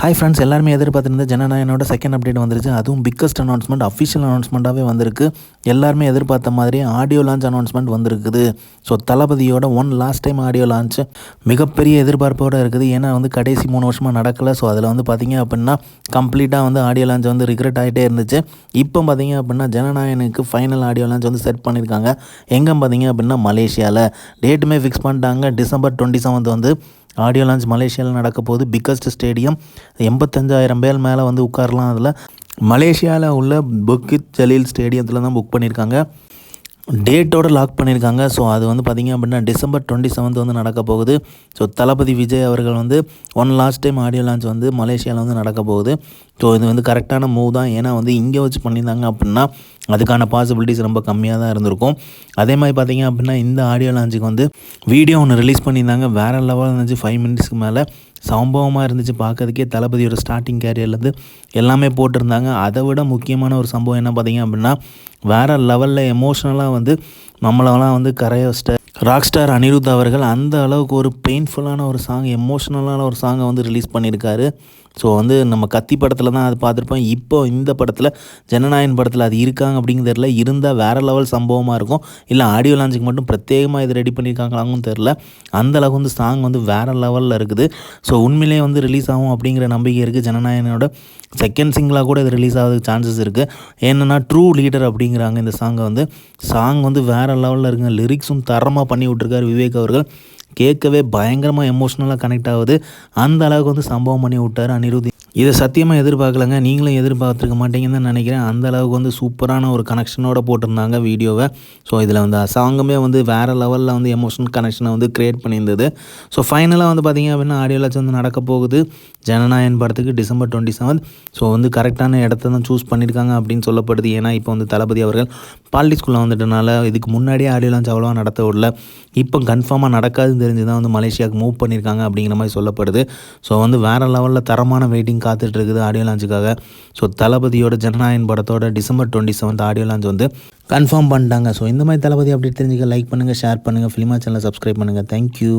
Hi friends, எல்லாருமே எதிர்பார்த்துருந்த ஜனநாயகனோட second update வந்துருச்சு. அதுவும் பிக்கஸ்ட் அனௌன்ஸ்மெண்ட், அஃபிஷியல் அனௌன்ஸ்மெண்ட்டாகவே வந்திருக்கு. எல்லாருமே எதிர்பார்த்த மாதிரி ஆடியோ லான்ச் அனௌன்ஸ்மெண்ட் வந்திருக்குது. ஸோ தளபதியோட லாஸ்ட் டைம் ஆடியோ லான்ச் மிகப்பெரிய எதிர்பார்ப்போடு இருக்குது. ஏன்னா கடைசி 3 வருஷமாக நடக்கலை. ஸோ அதில் பார்த்திங்க அப்படின்னா கம்ப்ளீட்டாக ஆடியோ லான்ச் ரிக்ரெட் ஆகிட்டே இருந்துச்சு. இப்போ பார்த்திங்க அப்படின்னா ஜனநாயகனுக்கு ஃபைனல் ஆடியோ லான்ச் செட் பண்ணியிருக்காங்க. எங்கே பார்த்திங்க அப்படின்னா மலேசியாவில் டேட்டுமே ஃபிக்ஸ் பண்ணிட்டாங்க. டிசம்பர் 27 ஆடியோ லான்ச் மலேசியாவில் நடக்க போகுது. பிக்கஸ்ட் ஸ்டேடியம், 85,000 பேர் மேலே உட்காரலாம். அதில் மலேசியாவில் உள்ள புக்கித் ஜலீல் ஸ்டேடியத்தில் தான் புக் பண்ணியிருக்காங்க. டேட்டோடு லாக் பண்ணியிருக்காங்க. ஸோ அது பார்த்திங்க அப்படின்னா டிசம்பர் 27 நடக்க போகுது. ஸோ தளபதி விஜய் அவர்கள் லாஸ்ட் டைம் ஆடியோ லான்ச் மலேசியாவில் நடக்க போகுது. ஸோ இது கரெக்டான மூவ் தான். ஏன்னா இங்கே வச்சு பண்ணியிருந்தாங்க அப்படின்னா அதுக்கான பாசிபிலிட்டிஸ் ரொம்ப கம்மியாக தான் இருந்திருக்கும். அதே மாதிரி பார்த்திங்க அப்படின்னா இந்த ஆடியோ லான்ச்சுக்கு வீடியோ ஒன்று ரிலீஸ் பண்ணியிருந்தாங்க. வேறு லெவலில் இருந்துச்சு. 5 மினிட்ஸ்க்கு மேலே சம்பவமாக இருந்துச்சு. பார்க்கறதுக்கே தளபதியோட ஸ்டார்டிங் கேரியர்லேருந்து எல்லாமே போட்டிருந்தாங்க. அதை விட முக்கியமான ஒரு சம்பவம் என்ன பார்த்திங்க அப்படின்னா வேறு லெவலில் எமோஷ்னலாக நம்மளெல்லாம் கரைய வச்சிட்ட ராக் ஸ்டார் அனிருத் அவர்கள் அந்த அளவுக்கு ஒரு பெயின்ஃபுல்லான ஒரு சாங், எமோஷ்னலான ஒரு சாங்கை ரிலீஸ் பண்ணியிருக்காரு. ஸோ நம்ம கத்தி படத்தில் தான் அது பார்த்துருப்போம். இப்போ இந்த படத்தில் ஜனநாயகன் படத்தில் அது இருக்காங்க அப்படிங்கிறது தெரில. இருந்தால் வேறு லெவல் சம்பவமாக இருக்கும். இல்லை ஆடியோ லான்ச்சுக்கு மட்டும் பிரத்யேகமாக இது ரெடி பண்ணியிருக்காங்களான்னு தெரில. அந்தளவுக்கு சாங் வேறு லெவலில் இருக்குது. ஸோ உண்மையிலேயே ரிலீஸ் ஆகும் அப்படிங்கிற நம்பிக்கை இருக்குது. ஜனநாயகனோட செகண்ட் சிங்கிளாக கூட இது ரிலீஸ் ஆகிறதுக்கு சான்சஸ் இருக்குது. ஏன்னா ட்ரூ லீடர் அப்படிங்கிறாங்க இந்த சாங்கை. சாங் வேறு லெவலில் இருக்குங்க. லிரிக்ஸும் தரமாக பண்ணி விட்ருக்காரு விவேக் அவர்கள். கேட்கவே பயங்கரமாக எமோஷ்னலாக கனெக்ட் ஆகுது. அந்த அளவுக்கு சம்பவம் பண்ணி விட்டார் அனிருத். இதை சத்தியமாக எதிர்பார்க்கலங்க. நீங்களும் எதிர்பார்த்துருக்க மாட்டீங்கன்னு தான் நினைக்கிறேன். அந்த அளவுக்கு சூப்பரான ஒரு கனெக்ஷனோடு போட்டிருந்தாங்க வீடியோவை. ஸோ இதில் சாங்குமே வேறு லெவலில் எமோஷனல் கனெக்ஷனை க்ரியேட் பண்ணியிருந்தது. ஸோ ஃபைனலாக பார்த்திங்க அப்படின்னா ஆடியோ லான்ச் நடக்க போகுது ஜனநாயகன் படத்துக்கு டிசம்பர் 27. ஸோ கரெக்டான இடத்த தான் சூஸ் பண்ணியிருக்காங்க அப்படின்னு சொல்லப்படுது. ஏன்னா இப்போ தளபதி அவர்கள் பாலிடிக்ஸ்குள்ளே வந்துட்டனால இதுக்கு முன்னாடியே ஆடியோ லான்ச் அவ்வளோவா நடத்த விடல. இப்போ கன்ஃபார்மாக நடக்காதுன்னு தெரிஞ்சு தான் மலேசியாவுக்கு மூவ் பண்ணியிருக்காங்க அப்படிங்கிற மாதிரி சொல்லப்படுது. ஸோ வேறு லெவலில் தரமான வெயிட்டிங் காத்துட்ருக்குது ஆடியோ லான்ச்சுக்காக. ஸோ தளபதியோட ஜனநாயகன் படத்தோட டிசம்பர் 27 ஆடியோ லான்ச் கன்ஃபார்ம் பண்ணிட்டாங்க. ஸோ இந்த மாதிரி தளபதி அப்படி தெரிஞ்சுக்க லைக் பண்ணுங்கள், ஷேர் பண்ணுங்கள், ஃபிலிமா சேனலை சப்ஸ்கிரைப் பண்ணுங்கள். தேங்க்யூ.